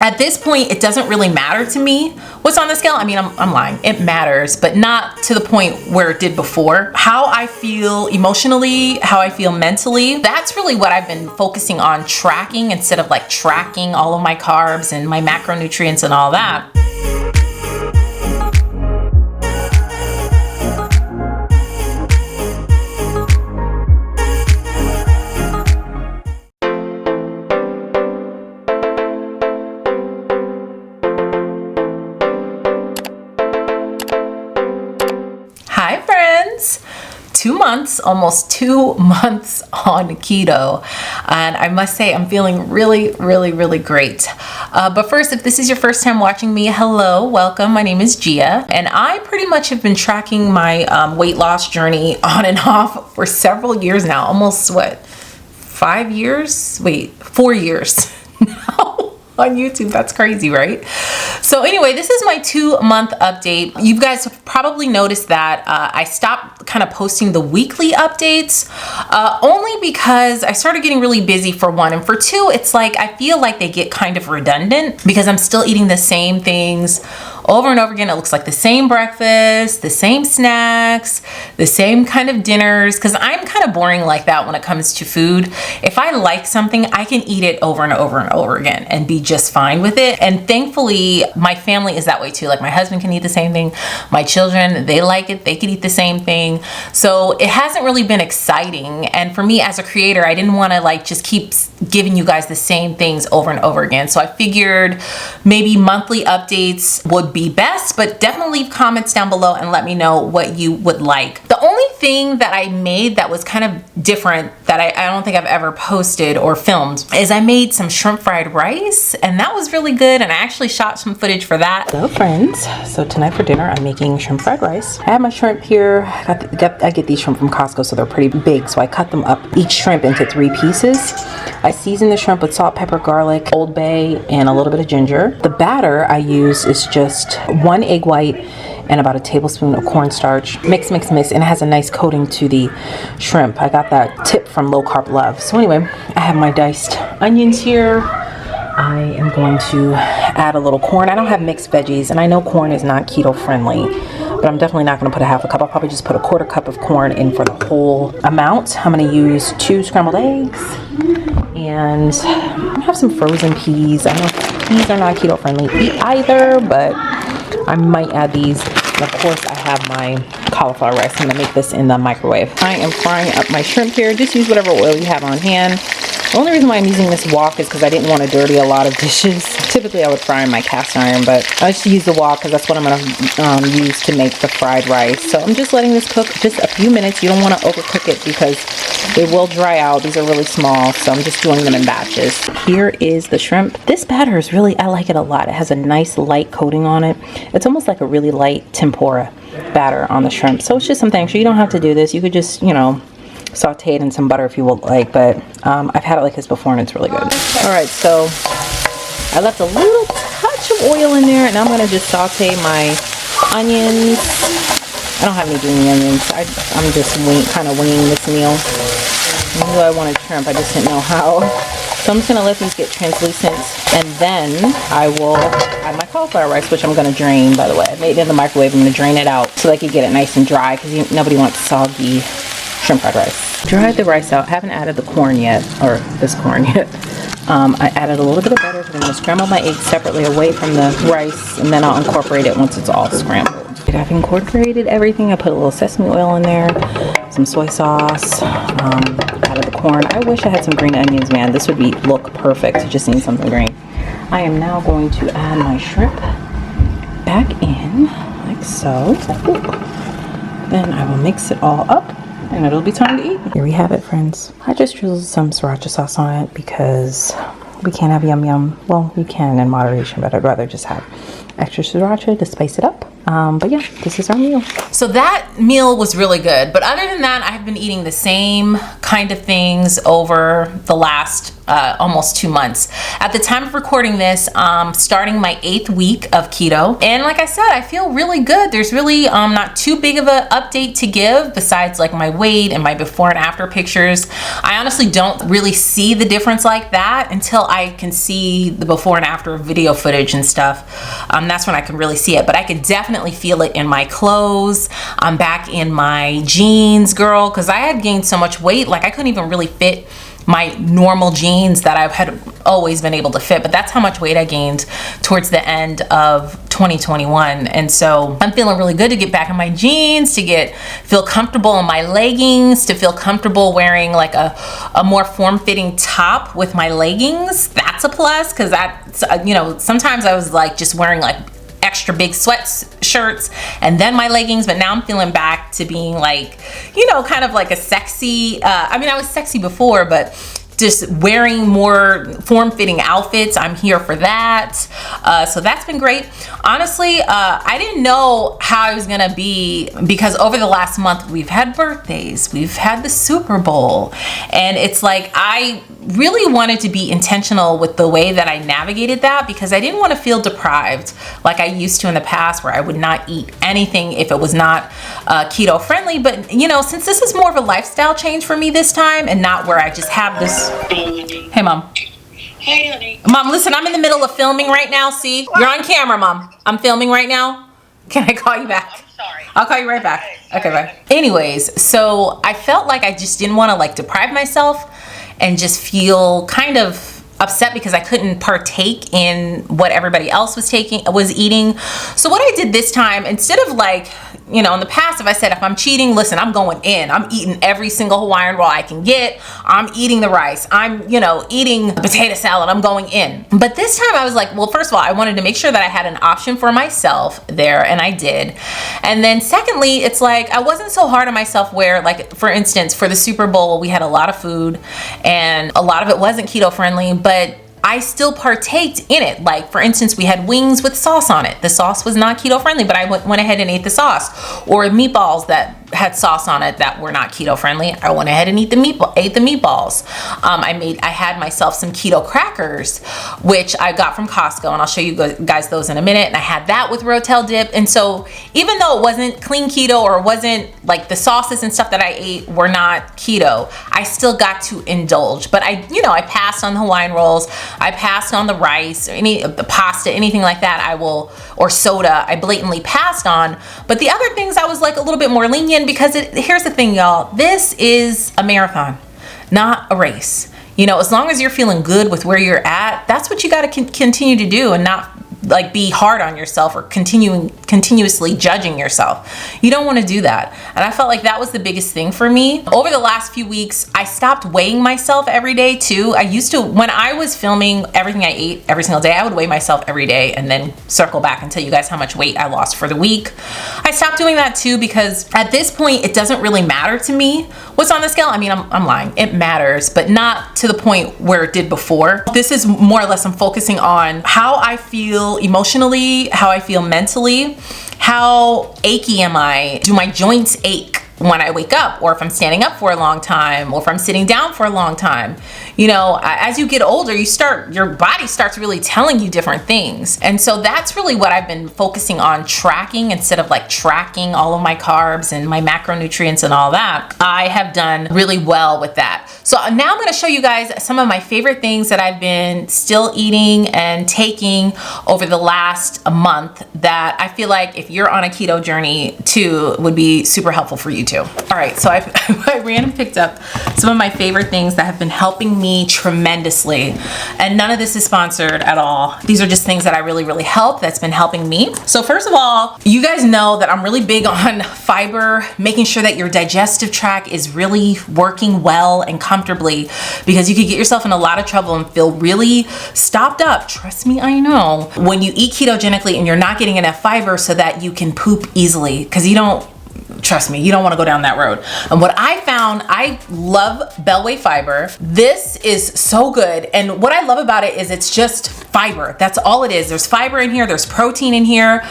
At this point, it doesn't really matter to me what's on the scale. I mean, I'm lying. It matters, but not to the point where it did before. How I feel emotionally, how I feel mentally, that's really what I've been focusing on tracking instead of like tracking all of my carbs and my macronutrients and all that. Hi friends! 2 months, almost 2 months on keto, and I must say I'm feeling really great. But first, if this is your first time watching me, hello, welcome. My name is Gia, and I pretty much have been tracking my weight loss journey on and off for several years now. Almost what, 5 years? Wait, 4 years now. On YouTube. That's crazy, right? So anyway, this is my 2-month update. You guys have probably noticed that I stopped kind of posting the weekly updates only because I started getting really busy, for one, and for two, it's like I feel like they get kind of redundant because I'm still eating the same things over and over again. It looks like the same breakfast, the same snacks, the same kind of dinners, because I'm kind of boring like that when it comes to food. If I like something, I can eat it over and over and over again and be just fine with it. And thankfully, my family is that way too. Like my husband can eat the same thing. My children, they like it. They can eat the same thing. So it hasn't really been exciting. And for me as a creator, I didn't want to like just keep giving you guys the same things over and over again. So I figured maybe monthly updates would be best, but definitely leave comments down below and let me know what you would like. The only thing that I made that was kind of different that I don't think I've ever posted or filmed is I made some shrimp fried rice, and that was really good, and I actually shot some footage for that. Hello friends, so tonight for dinner I'm making shrimp fried rice. I have my shrimp here. I get these shrimp from Costco, so they're pretty big, so I cut them up, each shrimp, into 3 pieces. I season the shrimp with salt, pepper, garlic, Old Bay, and a little bit of ginger. The batter I use is just 1 egg white and about a tablespoon of cornstarch. Mix, and it has a nice coating to the shrimp. I got that tip from Low Carb Love. So anyway, I have my diced onions here. I am going to add a little corn. I don't have mixed veggies, and I know corn is not keto friendly, but I'm definitely not going to put a half a cup. I'll probably just put a 1/4 cup of corn in for the whole amount. I'm going to use 2 scrambled eggs, and I have some frozen peas. I know peas are not keto friendly either, but I might add these. And of course, I have my cauliflower rice. I'm gonna make this in the microwave. I am frying up my shrimp here. Just use whatever oil you have on hand. The only reason why I'm using this wok is because I didn't want to dirty a lot of dishes. Typically, I would fry in my cast iron, but I just use the wok because that's what I'm gonna use to make the fried rice. So I'm just letting this cook just a few minutes. You don't want to overcook it because they will dry out. These are really small, so I'm just doing them in batches. Here is the shrimp. This batter is really, I like it a lot. It has a nice light coating on it. It's almost like a really light tempura batter on the shrimp. So it's just something extra. You don't have to do this. You could just, you know, saute it in some butter if you would like, but I've had it like this before and it's really good. All right, so I left a little touch of oil in there, and I'm gonna just saute my onions. I don't have any green onions. I'm just kind of winging this meal. I knew I wanted shrimp, I just didn't know how. So I'm just gonna let these get translucent, and then I will add my cauliflower rice, which I'm gonna drain, by the way. I made it in the microwave. I'm gonna drain it out so I can get it nice and dry, because nobody wants soggy shrimp fried rice. Dried the rice out. Haven't added the corn yet, or this corn yet. I added a little bit of butter because I'm going to scramble my eggs separately away from the rice, and then I'll incorporate it once it's all scrambled. I've incorporated everything. I put a little sesame oil in there, some soy sauce, added the corn. I wish I had some green onions, man. This would look perfect. I just need something green. I am now going to add my shrimp back in, like so. Ooh. Then I will mix it all up, and it'll be time to eat. Here we have it, friends. I just drizzled some sriracha sauce on it because we can't have yum yum. Well, you can in moderation, but I'd rather just have extra sriracha to spice it up. But yeah, this is our meal. So that meal was really good. But other than that, I've been eating the same kind of things over the last almost 2 months. At the time of recording this, starting my 8th week of keto. And like I said, I feel really good. There's really not too big of an update to give besides like my weight and my before and after pictures. I honestly don't really see the difference like that until I can see the before and after video footage and stuff. That's when I can really see it. But I could definitely feel it in my clothes. I'm back in my jeans, girl, because I had gained so much weight. Like I couldn't even really fit my normal jeans that I've had always been able to fit, but that's how much weight I gained towards the end of 2021. And so I'm feeling really good to get back in my jeans, to feel comfortable in my leggings, to feel comfortable wearing like a more form-fitting top with my leggings. That's a plus, because that's, you know, sometimes I was like just wearing like extra big sweatshirts and then my leggings, but now I'm feeling back to being like, you know, kind of like a sexy, I mean, I was sexy before, but just wearing more form-fitting outfits, I'm here for that. So that's been great. Honestly, I didn't know how I was gonna be, because over the last month we've had birthdays, we've had the Super Bowl, and it's like I really wanted to be intentional with the way that I navigated that, because I didn't want to feel deprived like I used to in the past, where I would not eat anything if it was not keto friendly. But you know, since this is more of a lifestyle change for me this time, and not where I just have this. Hey mom. Hey honey. Mom, listen, I'm in the middle of filming right now. See, you're on camera, mom. I'm filming right now. Can I call you back? I'm sorry. I'll call you right back. Okay, bye. Anyways, so I felt like I just didn't want to like deprive myself and just feel kind of upset because I couldn't partake in what everybody else was eating. So what I did this time, instead of like, you know, in the past, if I said, if I'm cheating, listen, I'm going in. I'm eating every single Hawaiian roll I can get. I'm eating the rice. I'm, you know, eating the potato salad. I'm going in. But this time I was like, well, first of all, I wanted to make sure that I had an option for myself there, and I did. And then secondly, it's like I wasn't so hard on myself where, like, for instance, for the Super Bowl, we had a lot of food and a lot of it wasn't keto friendly, but I still partaked in it. Like, for instance, we had wings with sauce on it. The sauce was not keto friendly, but I went ahead and ate the sauce. Or meatballs that had sauce on it that were not keto friendly, I went ahead and ate the meatballs. I had myself some Keto Crackers, which I got from Costco, and I'll show you guys those in a minute. And I had that with Rotel dip. And so even though it wasn't clean keto, or it wasn't like the sauces and stuff that I ate were not keto, I still got to indulge. But I passed on the Hawaiian rolls. I passed on the rice, or any of the pasta, anything like that, or soda, I blatantly passed on. But the other things I was like a little bit more lenient, because here's the thing, y'all, this is a marathon, not a race. You know, as long as you're feeling good with where you're at, that's what you got to continue to do, and not like be hard on yourself or continuously judging yourself. You don't want to do that. And I felt like that was the biggest thing for me. Over the last few weeks, I stopped weighing myself every day too. I used to, when I was filming everything I ate every single day, I would weigh myself every day and then circle back and tell you guys how much weight I lost for the week. I stopped doing that too, because at this point, it doesn't really matter to me what's on the scale. I mean, I'm lying. It matters, but not to the point where it did before. This is more or less, I'm focusing on how I feel emotionally, how I feel mentally, how achy am I? Do my joints ache when I wake up, or if I'm standing up for a long time, or if I'm sitting down for a long time? You know, as you get older, your body starts really telling you different things. And so that's really what I've been focusing on, tracking, instead of like tracking all of my carbs and my macronutrients and all that. I have done really well with that. So now I'm gonna show you guys some of my favorite things that I've been still eating and taking over the last month that I feel like if you're on a keto journey too, would be super helpful for you too. All right, so I ran and picked up some of my favorite things that have been helping me tremendously. And none of this is sponsored at all. These are just things that I really help, that's been helping me. So first of all, you guys know that I'm really big on fiber, making sure that your digestive tract is really working well and comfortably, because you could get yourself in a lot of trouble and feel really stopped up. Trust me, I know. When you eat ketogenically and you're not getting enough fiber so that you can poop easily, because you don't trust me, you don't want to go down that road. And what I found, I love Bellway Fiber. This is so good. And what I love about it is it's just fiber. That's all it is. There's fiber in here. There's protein in here.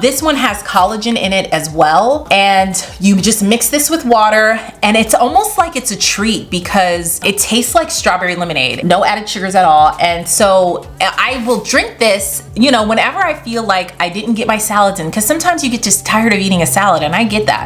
This one has collagen in it as well. And you just mix this with water, and it's almost like it's a treat because it tastes like strawberry lemonade. No added sugars at all. And so I will drink this, you know, whenever I feel like I didn't get my salads in, because sometimes you get just tired of eating a salad, and I get that.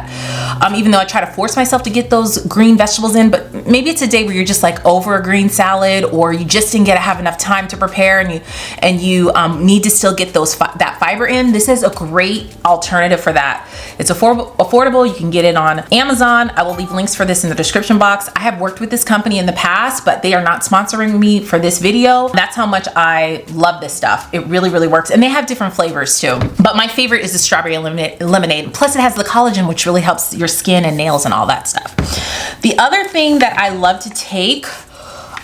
Even though I try to force myself to get those green vegetables in, but maybe it's a day where you're just like over a green salad, or you just didn't have enough time to prepare, and you need to still get that fiber in. This is a great alternative for that. It's affordable. You can get it on Amazon. I will leave links for this in the description box. I have worked with this company in the past, but they are not sponsoring me for this video. That's how much I love this stuff. It really, really works. And they have different flavors too. But my favorite is the strawberry lemonade. Plus it has the collagen, which really helps your skin and nails and all that stuff. The other thing that I love to take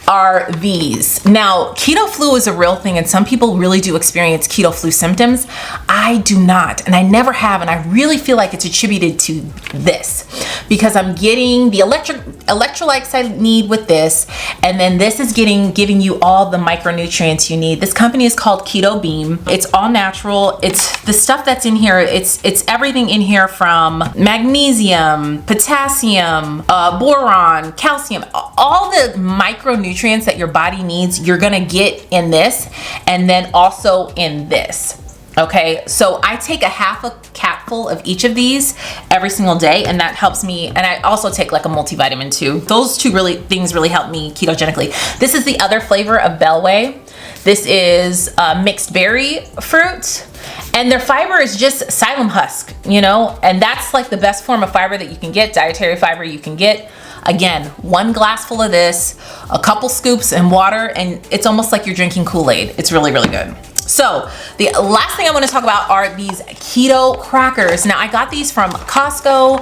are these. Now, keto flu is a real thing, and some people really do experience keto flu symptoms. I do not, and I never have, and I really feel like it's attributed to this because I'm getting the electrolytes I need with this, and then this is giving you all the micronutrients you need. This company is called Keto Beam. It's all natural. It's the stuff that's in here. It's everything in here from magnesium, potassium, boron, calcium, all the micronutrients that your body needs, you're gonna get in this, and then also in this. Okay, so I take a half a capful of each of these every single day, and that helps me. And I also take like a multivitamin too. Those two things really help me ketogenically. This is the other flavor of Bellway. This is mixed berry fruit, and their fiber is just psyllium husk, you know, and that's like the best form of fiber that you can get, dietary fiber you can get. Again, 1 glass full of this, a couple scoops in water, and it's almost like you're drinking Kool-Aid. It's really, really good. So the last thing I want to talk about are these Keto Crackers. Now I got these from Costco,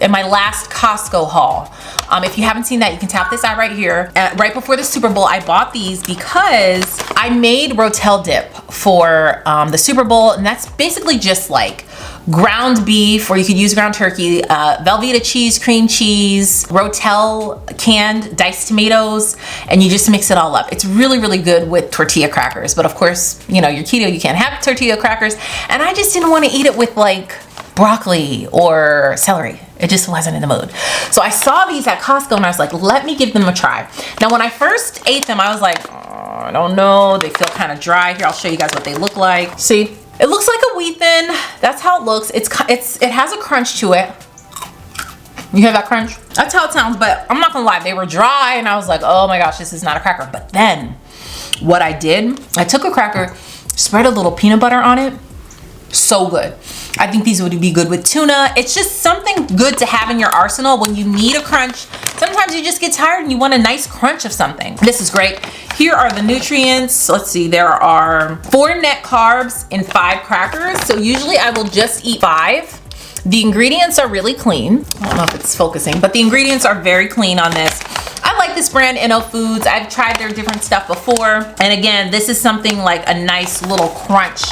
in my last Costco haul. If you haven't seen that, you can tap this out right here. Right before the Super Bowl, I bought these because I made Rotel dip for the Super Bowl, and that's basically just like ground beef, or you could use ground turkey, Velveeta cheese, cream cheese, Rotel canned diced tomatoes, and you just mix it all up. It's really, really good with tortilla crackers. But of course, you know, you're keto, you can't have tortilla crackers. And I just didn't want to eat it with like broccoli or celery. It just wasn't in the mood. So I saw these at Costco, and I was like, let me give them a try. Now, when I first ate them, I was like, oh, I don't know. They feel kind of dry. Here, I'll show you guys what they look like. See? It looks like a wheat thin. That's how it looks. It has a crunch to it. You hear that crunch? That's how it sounds, but I'm not gonna lie, they were dry, and I was like, oh my gosh, this is not a cracker. But then what I did, I took a cracker, spread a little peanut butter on it. So good. I think these would be good with tuna. It's just something good to have in your arsenal when you need a crunch. Sometimes you just get tired and you want a nice crunch of something. This is great. Here are the nutrients. Let's see, there are 4 net carbs in 5 crackers. So usually I will just eat 5. The ingredients are really clean. I don't know if it's focusing, but the ingredients are very clean on this. I like this brand, NO Foods. I've tried their different stuff before. And again, this is something like a nice little crunch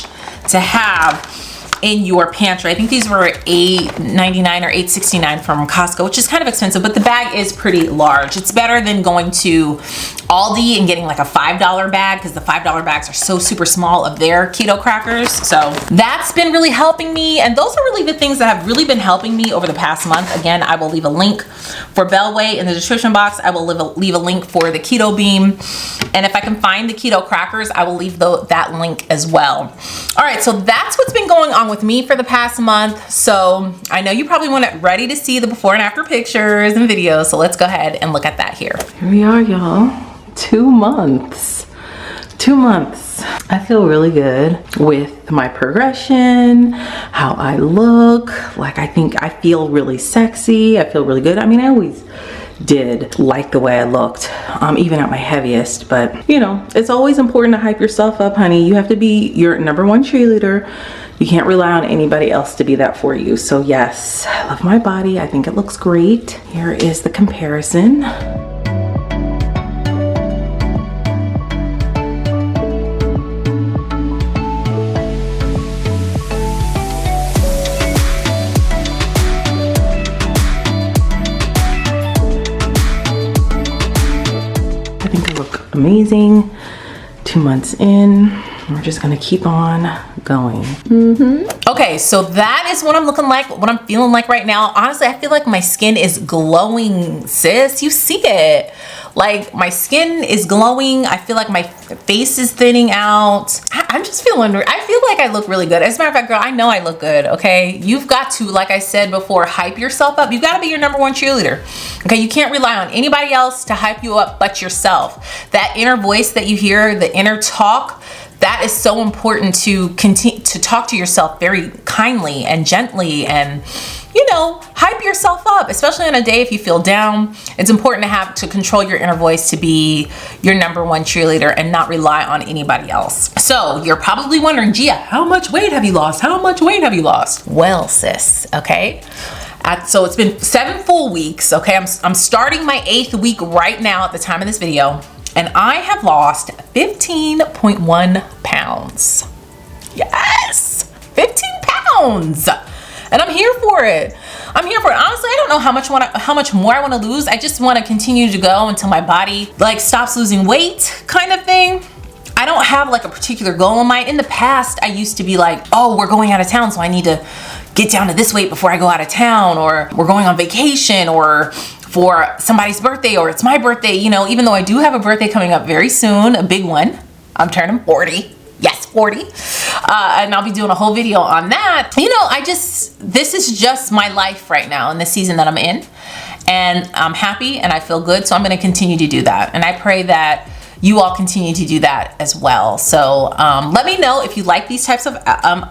to have in your pantry. I think these were $8.99 or $8.69 from Costco, which is kind of expensive, but the bag is pretty large. It's better than going to Aldi and getting like a $5 bag, because the $5 bags are so super small of their keto crackers. So that's been really helping me, and those are really the things that have really been helping me over the past month. Again, I will leave a link for Bellway in the description box. I will leave a link for the Keto Beam, and if I can find the keto crackers, I will leave that link as well. All right, so that's what's been going on with me for the past month. So I know you probably want it ready to see the before and after pictures and videos, so let's go ahead and look at that here. Here we are, y'all. 2 months. 2 months. I feel really good with my progression, how I look. Like, I think I feel really sexy. I feel really good. I mean, I always did like the way I looked, even at my heaviest, but you know, it's always important to hype yourself up, honey. You have to be your #1 cheerleader. You can't rely on anybody else to be that for you. So yes, I love my body. I think it looks great. Here is the comparison. amazing. 2 months in, we're just gonna keep on going. Okay, so that is what I'm looking like, what I'm feeling like right now. Honestly, I feel like my skin is glowing, sis. You see it. Like, my skin is glowing. I feel like my face is thinning out. I'm just feeling, I feel like I look really good. As a matter of fact, girl, I know I look good, okay? You've got to, like I said before, hype yourself up. You've got to be your #1 cheerleader, okay? You can't rely on anybody else to hype you up but yourself. That inner voice that you hear, the inner talk, that is so important to continue to talk to yourself very kindly and gently, and you know, hype yourself up, especially on a day if you feel down. It's important to control your inner voice to be your #1 cheerleader and not rely on anybody else. So you're probably wondering, Gia, how much weight have you lost? How much weight have you lost? Well, sis, okay. So it's been 7 full weeks, okay? I'm starting my 8th week right now at the time of this video, and I have lost 15.1 pounds. Yes, 15 pounds. And I'm here for it. I'm here for it. Honestly, I don't know how much more I want to lose. I just want to continue to go until my body like stops losing weight, kind of thing. I don't have like a particular goal in mind. In the past, I used to be like, oh, we're going out of town, so I need to get down to this weight before I go out of town, or we're going on vacation, or for somebody's birthday, or it's my birthday. You know, even though I do have a birthday coming up very soon, a big one. I'm turning 40. Yes, 40. And I'll be doing a whole video on that. You know, this is just my life right now in the season that I'm in. And I'm happy and I feel good. So I'm going to continue to do that. And I pray that you all continue to do that as well. So let me know if you like these types of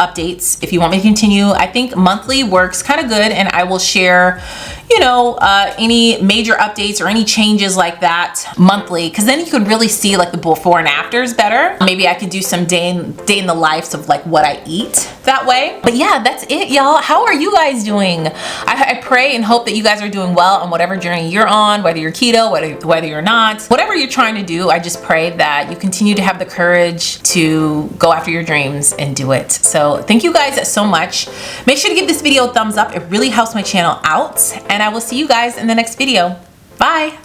updates, if you want me to continue. I think monthly works kind of good, and I will share, you know, any major updates or any changes like that monthly, because then you can really see like the before and afters better. Maybe I could do some day in the lives of like what I eat that way. But yeah, that's it, y'all. How are you guys doing? I pray and hope that you guys are doing well on whatever journey you're on, whether you're keto, whether you're not, whatever you're trying to do. I just pray that you continue to have the courage to go after your dreams and do it. So thank you guys so much. Make sure to give this video a thumbs up. It really helps my channel out, and I will see you guys in the next video. Bye.